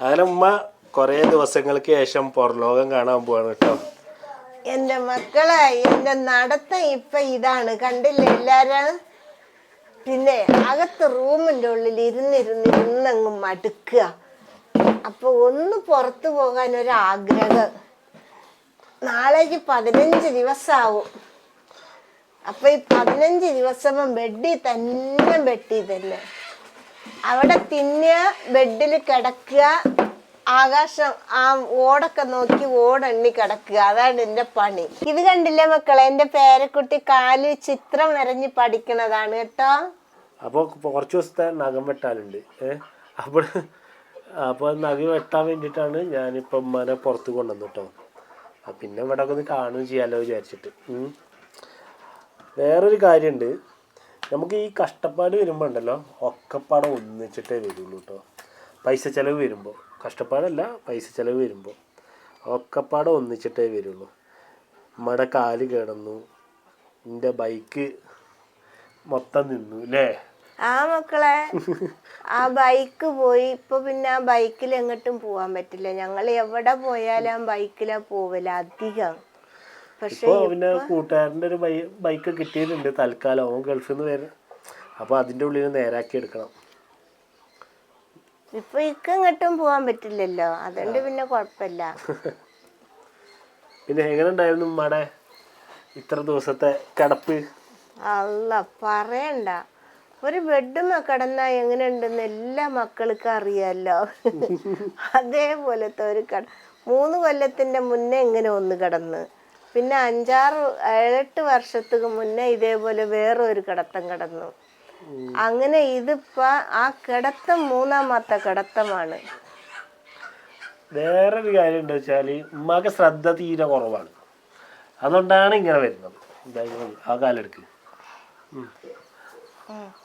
അങ്ങനെ ഉമ്മ കുറേ ദിവസങ്ങൾക്ക് ശേഷം പുറലോകം കാണാൻ പോവാണ് കേട്ടോ. എന്റെ മക്കളെ, എന്റെ നടത്തം ഇപ്പൊ ഇതാണ്, കണ്ടില്ലേ എല്ലാരും. പിന്നെ അകത്ത് റൂമിന്റെ ഉള്ളിൽ ഇരുന്നിരുന്നിരുന്നങ്ങ് മടുക്കുക. അപ്പൊ ഒന്ന് പുറത്തു പോകാൻ ഒരാഗ്രഹം. നാളേക്ക് 15 ദിവസമാവും. അപ്പൊ ഈ 15 ദിവസം ബെഡിൽ തന്നെ അവിടെ തിന്നുക, ബെഡിൽ കിടക്കുക, ആകാശം ആ ഓടൊക്കെ നോക്കി ഓടെണ്ണി കിടക്കുക. അതാണ് എന്റെ പണി. ഇത് കണ്ടില്ലേ മക്കളെ, എന്റെ പേരക്കുട്ടി കാല് ചിത്രം വരഞ്ഞ് പഠിക്കണതാണ് കേട്ടോ. അപ്പോൾ കുറച്ച് ദിവസത്തെ നഖം വെട്ടാനുണ്ട്. അപ്പോൾ നഖം വെട്ടാൻ വേണ്ടിയിട്ടാണ് ഞാനിപ്പം ഉമ്മനെ പുറത്ത് കൊണ്ടുവന്നു കേട്ടോ. പിന്നെ ഇവിടെ ഒക്കെ ഒന്ന് കാണുകയും ചെയ്യാമല്ലോ വിചാരിച്ചിട്ട്. വേറൊരു കാര്യമുണ്ട്, നമുക്ക് ഈ കഷ്ടപ്പാട് വരുമ്പോൾ ഉണ്ടല്ലോ ഒക്കെപ്പാടെ ഒന്നിച്ചിട്ടേ വരുള്ളൂ കേട്ടോ. പൈസ ചിലവ് വരുമ്പോൾ, കഷ്ടപ്പാടല്ല പൈസ ചിലവ് വരുമ്പോൾ ഒക്കെപ്പാടെ ഒന്നിച്ചിട്ടേ വരുള്ളൂ. ഉമ്മയുടെ കാല് കിടന്നു, എൻ്റെ ബൈക്ക് മൊത്തം നിന്നു അല്ലേ. ആ മക്കളെ, ആ ബൈക്ക് പോയി. ഇപ്പൊ പിന്നെ ആ ബൈക്കിൽ എങ്ങോട്ടും പോവാൻ പറ്റില്ല. ഞങ്ങൾ എവിടെ പോയാലും ആ ബൈക്കിലാ പോവല അധികം. പക്ഷെ പിന്നെ കൂട്ടുകാരൻ്റെ ഒരു ബൈക്ക് കിട്ടിയിട്ടുണ്ട് തൽക്കാലം. അവൻ ഗൾഫിൽ നിന്ന് വരും. അപ്പൊ അതിന്റെ ഉള്ളിൽ നേരാക്കി എടുക്കണം. ഇപ്പൊ എങ്ങോട്ടും പോവാൻ പറ്റില്ലല്ലോ, അതുകൊണ്ട് പിന്നെ കുഴപ്പമില്ല. പിന്നെ എങ്ങനെ ഉണ്ടായിരുന്നു ഉമ്മയുടെ ഇത്ര ദിവസത്തെ കിടപ്പ്? അല്ല പറയണ്ട, ഒരു ബെഡുമ്മ കിടന്നാ എങ്ങനെ ഉണ്ടെന്ന് എല്ലാ മക്കൾക്കും അറിയാലോ. അതേപോലത്തെ ഒരു 3 കൊല്ലത്തിന്റെ മുന്നേ ഇങ്ങനെ ഒന്ന് കിടന്ന്, പിന്നെ 5-6-7 വർഷத்துக்கு മുന്നേ ഇതേപോലെ വേറെ ഒരു കിടത്തം കിടന്നു. അങ്ങനെ ഇതിപ്പോ ആ കിടത്തം 3ാമത്തെ കിടത്തമാണ്. വേറൊരു കാര്യം എന്താ വെച്ചാല് ഉമ്മാക്ക് ശ്രദ്ധ തീരെ കുറവാണ്. അതുകൊണ്ടാണ് ഇങ്ങനെ വരുന്നത്. ആ കാലെടുക്ക്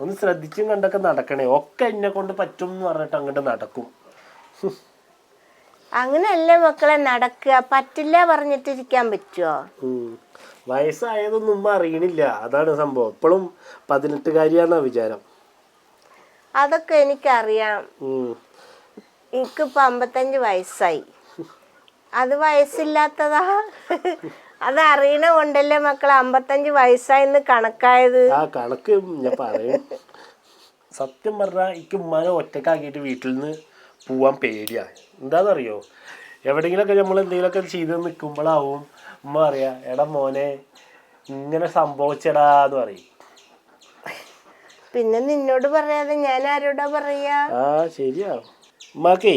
ഒന്ന് ശ്രദ്ധിച്ചും കണ്ടൊക്കെ നടക്കണേ. ഒക്കെ എന്നെ കൊണ്ട് പറ്റും എന്ന് പറഞ്ഞിട്ട് അങ്ങോട്ട് നടക്കും. അങ്ങനെയല്ലേ മക്കളെ നടക്കുക, പറ്റില്ല പറഞ്ഞിട്ടിരിക്കാൻ പറ്റുമോ? വയസ്സായതൊന്നും ഉമ്മ അറിയണില്ല, അതാണ് സംഭവം. ഇപ്പോഴും 18കാരിയാന്നാ വിചാരം. അതൊക്കെ എനിക്കറിയാം. എനിക്കിപ്പോ 55 വയസ്സായി. അത് വയസ്സില്ലാത്തതാ. അത് അറിയണ കൊണ്ടല്ലേ മക്കളെ 55 വയസ്സായിന്ന് കണക്കായത്. ആ കണക്ക് ഞാൻ പറയും. സത്യം പറഞ്ഞാൽ എനിക്ക് ഉമ്മാനെ ഒറ്റക്കാക്കിയിട്ട് വീട്ടിൽ നിന്ന് പോവാൻ പേടിയാ. എന്താണെന്നറിയോ, എവിടെയെങ്കിലൊക്കെ നമ്മൾ എന്തെങ്കിലുമൊക്കെ ചെയ്ത് നിൽക്കുമ്പോഴാവും ഉമ്മ പറയാ, എടാ മോനെ ഇങ്ങനെ സംഭവിച്ചടാന്ന് പറയും. പിന്നെ നിന്നോട് പറയാതെ ഞാൻ ആരോടാ പറയാ? ആ ശരിയാ. ഉമ്മാക്കേ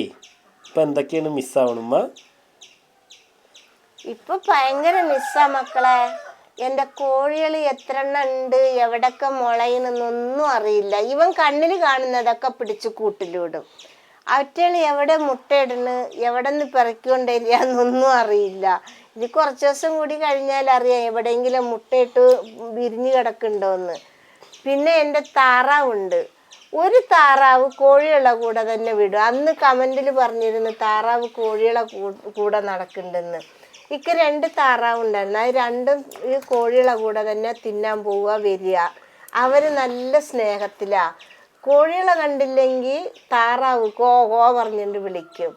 ഇപ്പൊ എന്തൊക്കെയാണ് മിസ്സാവണം ഉമ്മ? ഇപ്പൊ ഭയങ്കര മിസ്സാ മക്കളെ. എന്റെ കോഴികൾ എത്ര എണ്ണം ഉണ്ട്, എവിടൊക്കെ മുളയുന്നൊന്നും അറിയില്ല. ഇവൻ കണ്ണിൽ കാണുന്നതൊക്കെ പിടിച്ച് കൂട്ടിലിടും. അവറ്റകൾ എവിടെ മുട്ടയിടുന്നു, എവിടെ നിന്ന് പിറക്കൊണ്ടിരിന്നൊന്നും അറിയില്ല. ഇത് കുറച്ച് ദിവസം കൂടി കഴിഞ്ഞാൽ അറിയാം എവിടെയെങ്കിലും മുട്ടയിട്ട് വിരിഞ്ഞു കിടക്കുന്നുണ്ടോന്ന്. പിന്നെ എൻ്റെ താറാവുണ്ട്. ഒരു താറാവ് കോഴികളെ കൂടെ തന്നെ വിടും. അന്ന് കമന്റിൽ പറഞ്ഞിരുന്നു താറാവ് കോഴികളെ കൂടെ നടക്കുന്നുണ്ടെന്ന്. 2 താറാവുണ്ടായിരുന്നു. അത് 2ഉം ഈ കോഴികളെ കൂടെ തന്നെ തിന്നാൻ പോവുക വരിക. അവര് നല്ല സ്നേഹത്തിലാ. കോഴികളെ കണ്ടില്ലെങ്കിൽ താറാവ് കോ പറഞ്ഞിട്ട് വിളിക്കും.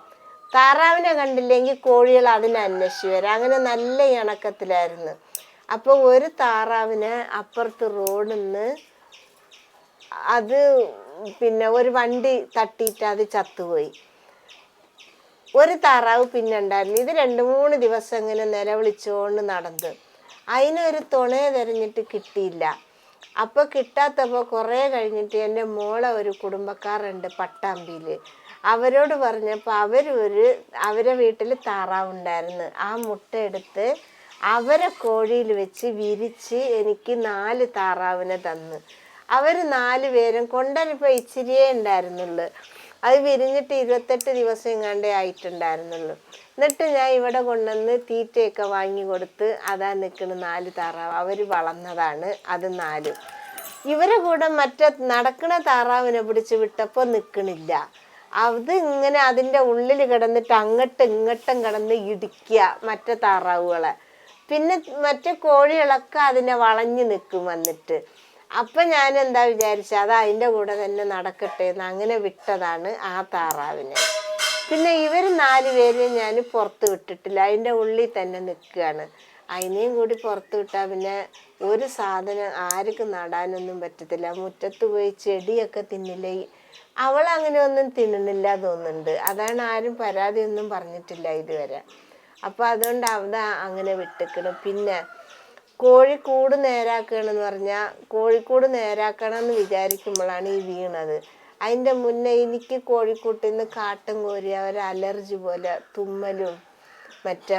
താറാവിനെ കണ്ടില്ലെങ്കിൽ കോഴികൾ അതിനെ അന്വേഷിച്ച് വരാം. അങ്ങനെ നല്ല ഇണക്കത്തിലായിരുന്നു. അപ്പോൾ ഒരു താറാവിനെ അപ്പുറത്ത് റോഡിൽ നിന്ന് അത് പിന്നെ ഒരു വണ്ടി തട്ടിയിട്ട് അത് ചത്തുപോയി. ഒരു താറാവ് പിന്നെ ഉണ്ടായിരുന്നു. ഇത് 2-3 ദിവസം ഇങ്ങനെ നിലവിളിച്ചുകൊണ്ട് നടന്ന്. അതിനൊരു തുണയെ തിരഞ്ഞിട്ട് കിട്ടിയില്ല. അപ്പോൾ കിട്ടാത്തപ്പോൾ കുറേ കഴിഞ്ഞിട്ട് എൻ്റെ മോളെ ഒരു കുടുംബക്കാരുണ്ട് പട്ടാമ്പിയിൽ. അവരോട് പറഞ്ഞപ്പോൾ അവരെ വീട്ടിൽ താറാവുണ്ടായിരുന്നു. ആ മുട്ട എടുത്ത് അവരെ കോഴിയിൽ വെച്ച് വിരിച്ച് എനിക്ക് 4 താറാവിനെ തന്നു. അവർ 4 പേരും കൊണ്ടുവരപ്പോൾ ഇച്ചിരിയേ ഉണ്ടായിരുന്നുള്ളൂ. അത് വിരിഞ്ഞിട്ട് 28 ദിവസം എങ്ങാണ്ടേ ആയിട്ടുണ്ടായിരുന്നുള്ളൂ. എന്നിട്ട് ഞാൻ ഇവിടെ കൊണ്ടുവന്ന് തീറ്റയൊക്കെ വാങ്ങി കൊടുത്ത് അതാ നിൽക്കുന്ന 4 താറാവ്. അവർ വളർന്നതാണ്. അത് 4. ഇവരെ കൂടെ മറ്റേ നടക്കണ താറാവിനെ പിടിച്ച് വിട്ടപ്പോൾ നിൽക്കണില്ല. അത് ഇങ്ങനെ അതിൻ്റെ ഉള്ളിൽ കിടന്നിട്ട് അങ്ങോട്ടും ഇങ്ങോട്ടും കിടന്ന് ഇടിക്കുക മറ്റേ താറാവുകളെ. പിന്നെ മറ്റേ കോഴികളൊക്കെ അതിനെ വളഞ്ഞു നിൽക്കും വന്നിട്ട്. അപ്പം ഞാൻ എന്താ വിചാരിച്ചത്, അത് അതിൻ്റെ കൂടെ തന്നെ നടക്കട്ടെ എന്ന് അങ്ങനെ വിട്ടതാണ് ആ താറാവിനെ. പിന്നെ ഇവർ 4 പേരെയും ഞാൻ പുറത്ത് വിട്ടിട്ടില്ല, അതിൻ്റെ ഉള്ളിൽ തന്നെ നിൽക്കുകയാണ്. അതിനെയും കൂടി പുറത്ത് വിട്ടാൽ പിന്നെ ഒരു സാധനം ആർക്കും നടാനൊന്നും പറ്റത്തില്ല. മുറ്റത്ത് പോയി ചെടിയൊക്കെ തിന്നില്ലേ, അവളങ്ങനെ ഒന്നും തിന്നണില്ല തോന്നുന്നുണ്ട്. അതാണ് ആരും പരാതിയൊന്നും പറഞ്ഞിട്ടില്ല ഇതുവരെ. അപ്പോൾ അതുകൊണ്ട് അവിടെ അങ്ങനെ വിട്ടിക്കണം. പിന്നെ കോഴിക്കൂട് നേരാക്കണമെന്ന് പറഞ്ഞാൽ കോഴിക്കൂട് നേരാക്കണം എന്ന് വിചാരിക്കുമ്പോഴാണ് ഈ വീണത്. അതിൻ്റെ മുന്നേ എനിക്ക് കോഴിക്കൂട്ടിൽ നിന്ന് കാട്ടം കോരി ഒരു അലർജി പോലെ തുമ്മലും മറ്റേ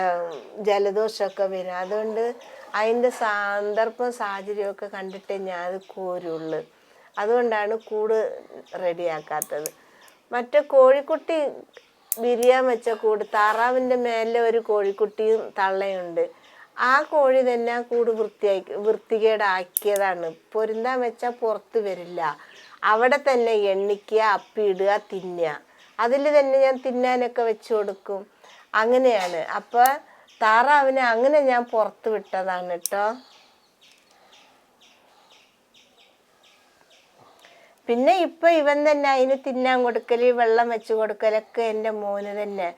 ജലദോഷമൊക്കെ വരും. അതുകൊണ്ട് അതിൻ്റെ സന്ദർഭം സാഹചര്യമൊക്കെ കണ്ടിട്ടേ ഞാൻ അത് കോരുള്ളൂ. അതുകൊണ്ടാണ് കൂട് റെഡിയാക്കാത്തത്. മറ്റേ കോഴിക്കുട്ടി വിരിയാൻ വെച്ച കൂട്, താറാവിൻ്റെ മേലെ ഒരു കോഴിക്കുട്ടിയും തള്ളയുണ്ട്. ആ കോഴി തന്നെ ആ കൂട് വൃത്തികേടാക്കിയതാണ്. പൊരുന്താൻ വെച്ചാൽ പുറത്ത് വരില്ല. അവിടെ തന്നെ എണ്ണിക്കുക, അപ്പിയിടുക, തിന്നുക. അതിൽ തന്നെ ഞാൻ തിന്നാനൊക്കെ വെച്ച് കൊടുക്കും. അങ്ങനെയാണ്. അപ്പോൾ താറാവിനെ അങ്ങനെ ഞാൻ പുറത്ത് വിട്ടതാണ് കേട്ടോ. പിന്നെ ഇപ്പം ഇവൻ തന്നെ അതിന് തിന്നാൻ കൊടുക്കൽ, വെള്ളം വെച്ച് കൊടുക്കലൊക്കെ എൻ്റെ മോന് തന്നെ.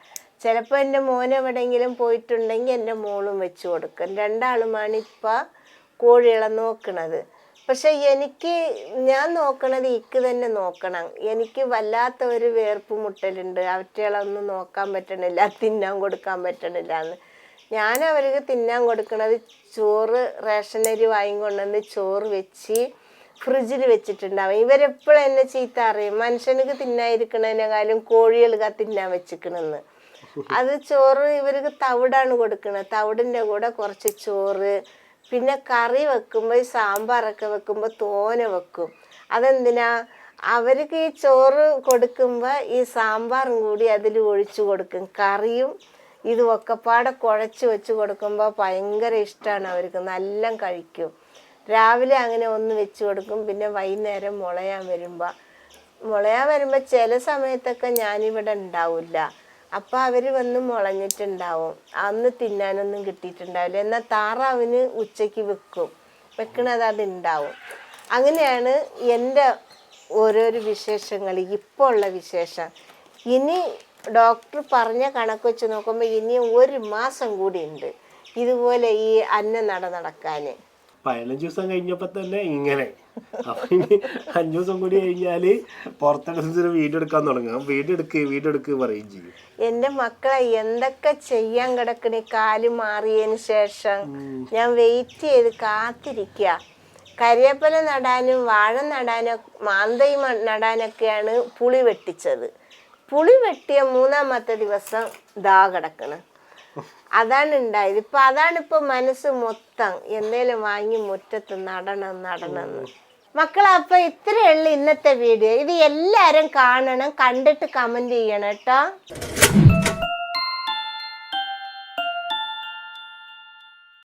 ചിലപ്പോൾ എൻ്റെ മോൻ എവിടെയെങ്കിലും പോയിട്ടുണ്ടെങ്കിൽ എൻ്റെ മോളും വെച്ച് കൊടുക്കും. രണ്ടാളുമാണ് ഇപ്പം കോഴികളെ നോക്കണത്. പക്ഷെ ഞാൻ നോക്കണത് ഇക്ക് തന്നെ നോക്കണം. എനിക്ക് വല്ലാത്ത ഒരു വേർപ്പ് മുട്ടലുണ്ട്. അവറ്റകളൊന്നും നോക്കാൻ പറ്റണില്ല, തിന്നാൻ കൊടുക്കാൻ പറ്റണില്ല എന്ന്. ഞാൻ അവർക്ക് തിന്നാൻ കൊടുക്കണത് ചോറ്, റേഷനരി വാങ്ങിക്കൊണ്ടുവന്ന് ചോറ് വെച്ച് ഫ്രിഡ്ജിൽ വെച്ചിട്ടുണ്ടാവും. ഇവരെപ്പോഴും എന്നെ ചീത്ത അറിയും, മനുഷ്യനക്ക് തിന്നാതിരിക്കണതിനേക്കാളും കോഴികൾക്ക് തിന്നാൻ വെച്ചിക്കണെന്ന്. അത് ചോറ് ഇവർക്ക് തവിടാണ് കൊടുക്കുന്നത്. തവിടിൻ്റെ കൂടെ കുറച്ച് ചോറ്, പിന്നെ കറി വെക്കുമ്പോൾ സാമ്പാറൊക്കെ വെക്കുമ്പോൾ തോനെ വെക്കും. അതെന്തിനാ? അവർക്ക് ഈ ചോറ് കൊടുക്കുമ്പോൾ ഈ സാമ്പാറും കൂടി അതിൽ ഒഴിച്ചു കൊടുക്കും. കറിയും ഇതും ഒക്കെപ്പാടെ കുഴച്ച് വെച്ച് കൊടുക്കുമ്പോൾ ഭയങ്കര ഇഷ്ടമാണ് അവർക്ക്, നല്ല കഴിക്കും. രാവിലെ അങ്ങനെ ഒന്ന് വെച്ച് കൊടുക്കും. പിന്നെ വൈകുന്നേരം മുളയാൻ വരുമ്പോൾ ചില സമയത്തൊക്കെ ഞാനിവിടെ ഉണ്ടാവില്ല. അപ്പം അവർ വന്ന് മുളഞ്ഞിട്ടുണ്ടാവും. അന്ന് തിന്നാനൊന്നും കിട്ടിയിട്ടുണ്ടാവില്ല. എന്നാൽ താറാവിന് ഉച്ചയ്ക്ക് വെക്കണത് അതുണ്ടാവും. അങ്ങനെയാണ് എൻ്റെ ഓരോരോ വിശേഷങ്ങൾ, ഇപ്പോൾ ഉള്ള വിശേഷം. ഇനി ഡോക്ടർ പറഞ്ഞ കണക്ക് വെച്ച് നോക്കുമ്പോൾ ഇനി 1 മാസം കൂടി ഉണ്ട് ഇതുപോലെ ഈ നടക്കാൻ. 15 ദിവസം കഴിഞ്ഞപ്പോൾ തന്നെ ഇങ്ങനെ. അപ്പം ഇനി 5 ദിവസം കൂടി കഴിഞ്ഞാൽ പുറത്തെടുത്ത് വീഡിയോ എടുക്കാൻ തുടങ്ങാം. വീഡിയോ എടുക്ക് പറയുകയും ചെയ്യും. എൻ്റെ മക്കളെ എന്തൊക്കെ ചെയ്യാൻ കിടക്കണ കാല് മാറിയതിന് ശേഷം ഞാൻ വെയിറ്റ് ചെയ്ത് കാത്തിരിക്കുക. കരിവേപ്പില നടാനും വാഴ നടാനും മാന്തൈ നടാനൊക്കെയാണ് പുളി വെട്ടിച്ചത്. പുളി വെട്ടിയ 3ാമത്തെ ദിവസം ദാ കിടക്കണം. അതാണ് ഉണ്ടായത്. ഇപ്പം അതാണിപ്പോൾ മനസ്സ് മൊത്തം എന്തേലും വാങ്ങി മുറ്റത്ത് നടണമെന്ന്. മക്കളെ, അപ്പം ഇത്രയേ ഉള്ളൂ ഇന്നത്തെ വീഡിയോ. ഇത് എല്ലാവരും കാണണം, കണ്ടിട്ട് കമൻറ്റ് ചെയ്യണം കേട്ടോ.